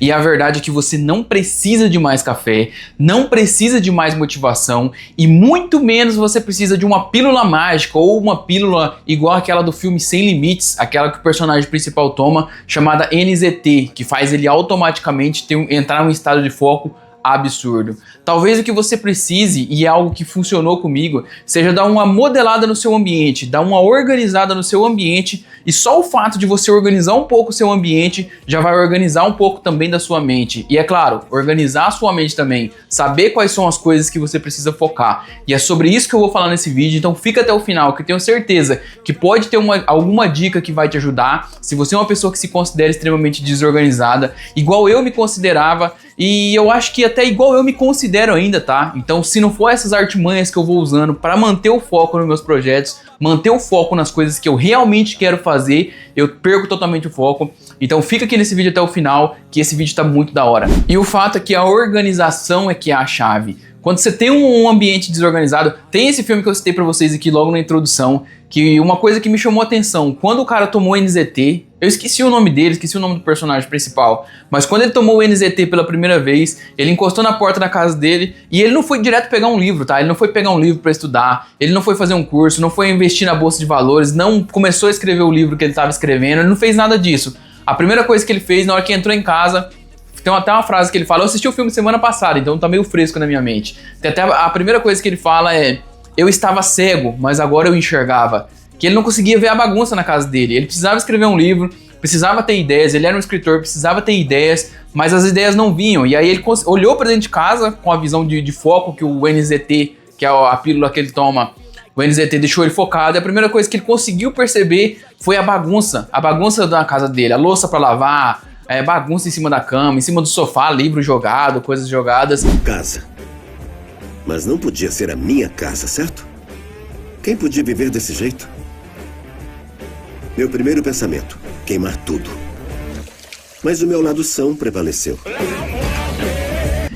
E a verdade é que você não precisa de mais café, não precisa de mais motivação e muito menos você precisa de uma pílula mágica ou uma pílula igual aquela do filme Sem Limites, aquela que o personagem principal toma, chamada NZT, que faz ele automaticamente entrar em um estado de foco absurdo. Talvez o que você precise, e é algo que funcionou comigo, seja dar uma modelada no seu ambiente, dar uma organizada no seu ambiente, e só o fato de você organizar um pouco o seu ambiente já vai organizar um pouco também da sua mente. E é claro, organizar a sua mente também, saber quais são as coisas que você precisa focar. E é sobre isso que eu vou falar nesse vídeo, então fica até o final, que eu tenho certeza que pode ter alguma dica que vai te ajudar, se você é uma pessoa que se considera extremamente desorganizada, igual eu me considerava, e eu acho que até igual eu me considero ainda, tá? Então, se não for essas artimanhas que eu vou usando para manter o foco nos meus projetos, manter o foco nas coisas que eu realmente quero fazer, eu perco totalmente o foco. Então fica aqui nesse vídeo até o final, que esse vídeo tá muito da hora. E o fato é que a organização é que é a chave. Quando você tem um ambiente desorganizado, tem esse filme que eu citei pra vocês aqui logo na introdução, que uma coisa que me chamou a atenção, quando o cara tomou o NZT, eu esqueci o nome dele, esqueci o nome do personagem principal, mas quando ele tomou o NZT pela primeira vez, ele encostou na porta da casa dele e ele não foi direto pegar um livro, tá? Ele não foi pegar um livro pra estudar, ele não foi fazer um curso, não foi investir na bolsa de valores, não começou a escrever o livro que ele estava escrevendo, ele não fez nada disso. A primeira coisa que ele fez na hora que entrou em casa, tem até uma frase que ele fala, eu assisti o filme semana passada, então tá meio fresco na minha mente. Tem até a primeira coisa que ele fala é, eu estava cego, mas agora eu enxergava. Que ele não conseguia ver a bagunça na casa dele, ele precisava escrever um livro, precisava ter ideias, ele era um escritor, precisava ter ideias, mas as ideias não vinham. E aí ele olhou pra dentro de casa com a visão de foco que o NZT, que é a pílula que ele toma, o NZT deixou ele focado, e a primeira coisa que ele conseguiu perceber foi a bagunça da casa dele, a louça pra lavar, bagunça em cima da cama, em cima do sofá, livro jogado, coisas jogadas. Casa. Mas não podia ser a minha casa, certo? Quem podia viver desse jeito? Meu primeiro pensamento, queimar tudo. Mas o meu lado são prevaleceu.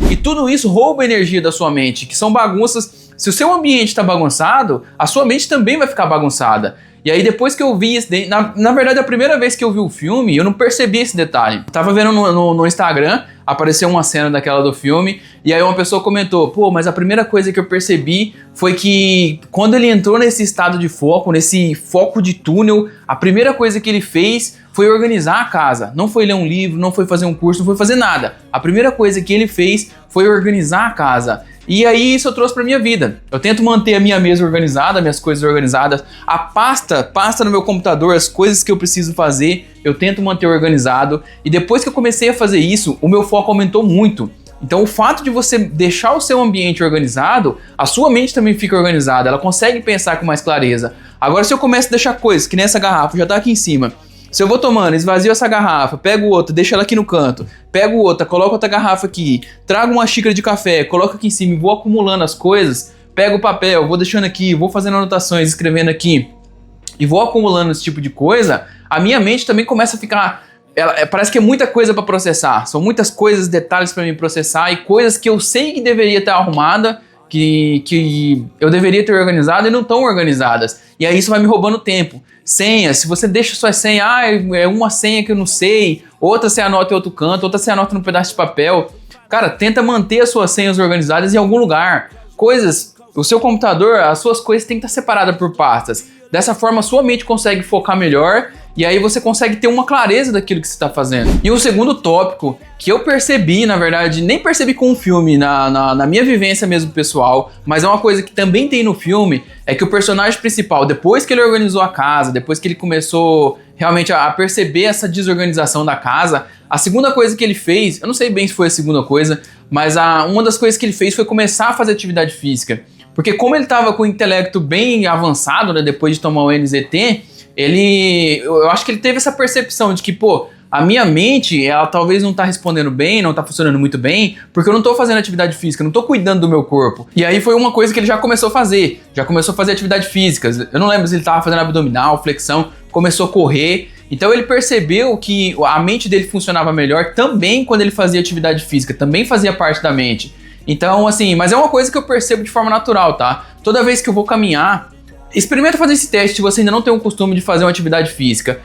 E tudo isso rouba energia da sua mente, que são bagunças. Se o seu ambiente está bagunçado, a sua mente também vai ficar bagunçada. E aí depois que eu vi isso, na verdade a primeira vez que eu vi o filme, eu não percebi esse detalhe. Eu tava vendo no Instagram, apareceu uma cena daquela do filme, e aí uma pessoa comentou, pô, mas a primeira coisa que eu percebi foi que quando ele entrou nesse estado de foco, nesse foco de túnel, a primeira coisa que ele fez foi organizar a casa. Não foi ler um livro, não foi fazer um curso, não foi fazer nada. A primeira coisa que ele fez foi organizar a casa. E aí isso eu trouxe pra minha vida. Eu tento manter a minha mesa organizada, minhas coisas organizadas. A pasta no meu computador, as coisas que eu preciso fazer, eu tento manter organizado. E depois que eu comecei a fazer isso, o meu foco aumentou muito. Então o fato de você deixar o seu ambiente organizado, a sua mente também fica organizada. Ela consegue pensar com mais clareza. Agora se eu começo a deixar coisas, que nem essa garrafa, já tá aqui em cima. Se eu vou tomando, esvazio essa garrafa, pego outra, deixo ela aqui no canto, pego outra, coloco outra garrafa aqui, trago uma xícara de café, coloco aqui em cima e vou acumulando as coisas, pego o papel, vou deixando aqui, vou fazendo anotações, escrevendo aqui e vou acumulando esse tipo de coisa, a minha mente também começa a ficar... parece que é muita coisa para processar, são muitas coisas, detalhes para mim processar e coisas que eu sei que deveria estar arrumada, que eu deveria ter organizado e não estão organizadas. E aí isso vai me roubando tempo. Senhas, se você deixa suas senhas, é uma senha que eu não sei, outra você anota em outro canto, outra você anota num pedaço de papel. Cara, tenta manter as suas senhas organizadas em algum lugar. Coisas, o seu computador, as suas coisas têm que estar separadas por pastas. Dessa forma, a sua mente consegue focar melhor e aí você consegue ter uma clareza daquilo que você está fazendo. E o segundo tópico que eu percebi, na verdade, nem percebi com o filme, na minha vivência mesmo pessoal, mas é uma coisa que também tem no filme, é que o personagem principal, depois que ele organizou a casa, depois que ele começou realmente a perceber essa desorganização da casa, a segunda coisa que ele fez, eu não sei bem se foi a segunda coisa, mas uma das coisas que ele fez foi começar a fazer atividade física. Porque como ele estava com o intelecto bem avançado, né, depois de tomar o NZT, eu acho que ele teve essa percepção de que, pô, a minha mente, ela talvez não tá respondendo bem, não tá funcionando muito bem, porque eu não tô fazendo atividade física, não tô cuidando do meu corpo. E aí foi uma coisa que ele já começou a fazer atividade física. Eu não lembro se ele tava fazendo abdominal, flexão, começou a correr. Então ele percebeu que a mente dele funcionava melhor também quando ele fazia atividade física, também fazia parte da mente. Então, assim, mas é uma coisa que eu percebo de forma natural, tá? Toda vez que eu vou caminhar, experimenta fazer esse teste se você ainda não tem o costume de fazer uma atividade física.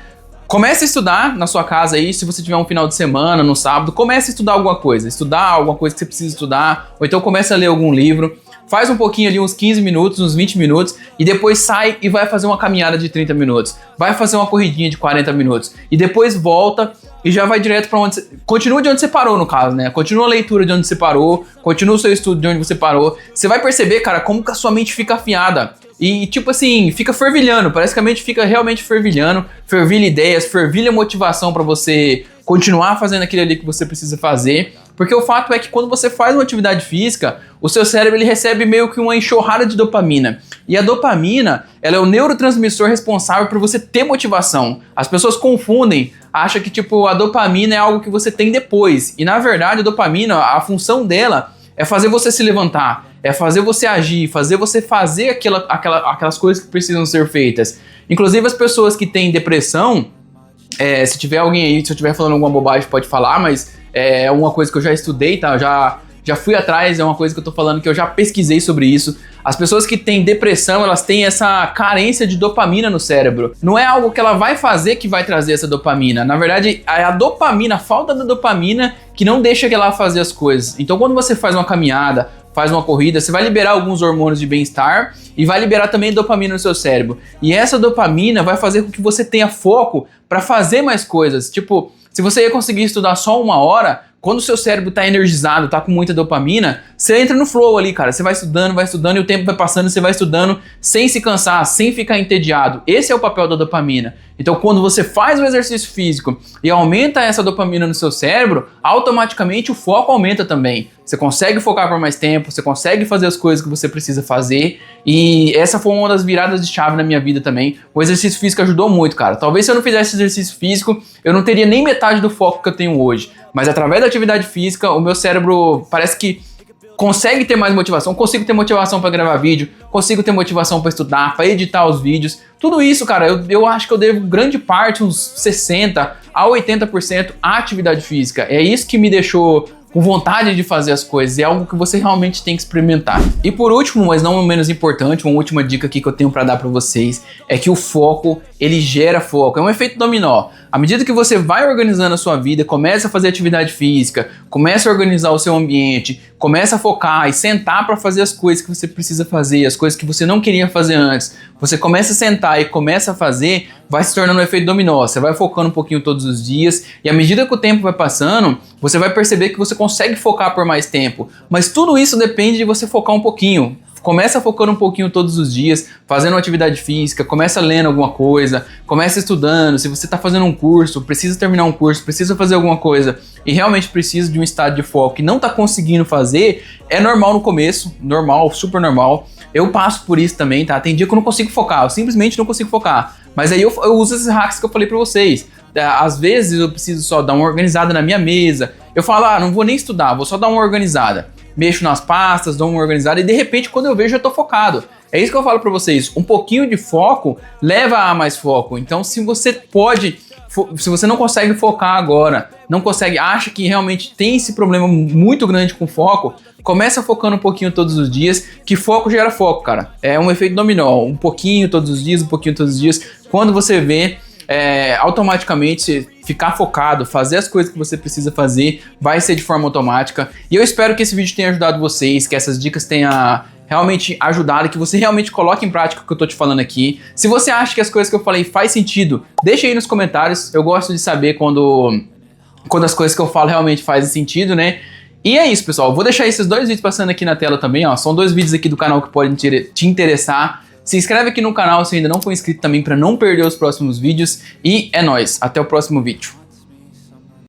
Comece a estudar na sua casa aí, se você tiver um final de semana, no sábado, comece a estudar alguma coisa que você precisa estudar, ou então comece a ler algum livro, faz um pouquinho ali, uns 15 minutos, uns 20 minutos, e depois sai e vai fazer uma caminhada de 30 minutos, vai fazer uma corridinha de 40 minutos, e depois volta e já vai direto pra onde você... Continua de onde você parou, no caso, né? Continua a leitura de onde você parou, continua o seu estudo de onde você parou, você vai perceber, cara, como que a sua mente fica afiada. E tipo assim, fica fervilhando, parece que a mente fica realmente fervilhando, fervilha ideias, fervilha motivação pra você continuar fazendo aquilo ali que você precisa fazer. Porque o fato é que quando você faz uma atividade física, o seu cérebro ele recebe meio que uma enxurrada de dopamina. E a dopamina, ela é o neurotransmissor responsável por você ter motivação. As pessoas confundem, acham que tipo a dopamina é algo que você tem depois. E na verdade a dopamina, a função dela é fazer você se levantar, é fazer você agir, fazer você fazer aquelas coisas que precisam ser feitas. Inclusive as pessoas que têm depressão, se tiver alguém aí, se eu estiver falando alguma bobagem pode falar, mas é uma coisa que eu já estudei, tá? Já fui atrás, é uma coisa que eu tô falando que eu já pesquisei sobre isso. As pessoas que têm depressão, elas têm essa carência de dopamina no cérebro. Não é algo que ela vai fazer que vai trazer essa dopamina. Na verdade, é a dopamina, a falta da dopamina que não deixa ela fazer as coisas. Então, quando você faz uma caminhada, faz uma corrida, você vai liberar alguns hormônios de bem-estar e vai liberar também dopamina no seu cérebro. E essa dopamina vai fazer com que você tenha foco para fazer mais coisas. Tipo, se você ia conseguir estudar só 1 hora, quando o seu cérebro tá energizado, tá com muita dopamina, você entra no flow ali, cara. Você vai estudando e o tempo vai passando, você vai estudando sem se cansar, sem ficar entediado. Esse é o papel da dopamina. Então, quando você faz o exercício físico e aumenta essa dopamina no seu cérebro, automaticamente o foco aumenta também. Você consegue focar por mais tempo, você consegue fazer as coisas que você precisa fazer. E essa foi uma das viradas de chave na minha vida também. O exercício físico ajudou muito, cara. Talvez se eu não fizesse exercício físico, eu não teria nem metade do foco que eu tenho hoje. Mas através da atividade física, o meu cérebro parece que consegue ter mais motivação, consigo ter motivação para gravar vídeo, consigo ter motivação para estudar, para editar os vídeos. Tudo isso, cara, eu acho que eu devo grande parte, uns 60% a 80% à atividade física. É isso que me deixou com vontade de fazer as coisas, é algo que você realmente tem que experimentar. E por último, mas não menos importante, uma última dica aqui que eu tenho para dar para vocês é que o foco, ele gera foco, é um efeito dominó. À medida que você vai organizando a sua vida, começa a fazer atividade física, começa a organizar o seu ambiente, começa a focar e sentar para fazer as coisas que você precisa fazer, as coisas que você não queria fazer antes, você começa a sentar e começa a fazer, vai se tornando um efeito dominó. Você vai focando um pouquinho todos os dias e à medida que o tempo vai passando, você vai perceber que você consegue focar por mais tempo. Mas tudo isso depende de você focar um pouquinho. Começa focando um pouquinho todos os dias, fazendo uma atividade física, começa lendo alguma coisa, começa estudando. Se você está fazendo um curso, precisa terminar um curso, precisa fazer alguma coisa e realmente precisa de um estado de foco e não está conseguindo fazer, é normal no começo, normal, super normal. Eu passo por isso também, tá? Tem dia que eu não consigo focar, eu simplesmente não consigo focar. Mas aí eu uso esses hacks que eu falei pra vocês. Às vezes eu preciso só dar uma organizada na minha mesa. Eu falo, não vou nem estudar, vou só dar uma organizada. Mexo nas pastas, dou uma organizada e de repente quando eu vejo eu tô focado. É isso que eu falo pra vocês, um pouquinho de foco leva a mais foco. Então se você não consegue focar agora, não consegue, acha que realmente tem esse problema muito grande com foco, começa focando um pouquinho todos os dias, que foco gera foco, cara. É um efeito dominó, um pouquinho todos os dias, um pouquinho todos os dias. Quando você vê, automaticamente ficar focado, fazer as coisas que você precisa fazer, vai ser de forma automática. E eu espero que esse vídeo tenha ajudado vocês, que essas dicas tenham realmente ajudado, que você realmente coloque em prática o que eu tô te falando aqui. Se você acha que as coisas que eu falei faz sentido, deixa aí nos comentários. Eu gosto de saber quando as coisas que eu falo realmente fazem sentido, né? E é isso, pessoal. Eu vou deixar esses 2 vídeos passando aqui na tela também, ó. São 2 vídeos aqui do canal que podem te interessar. Se inscreve aqui no canal se ainda não for inscrito também para não perder os próximos vídeos. E é nóis. Até o próximo vídeo.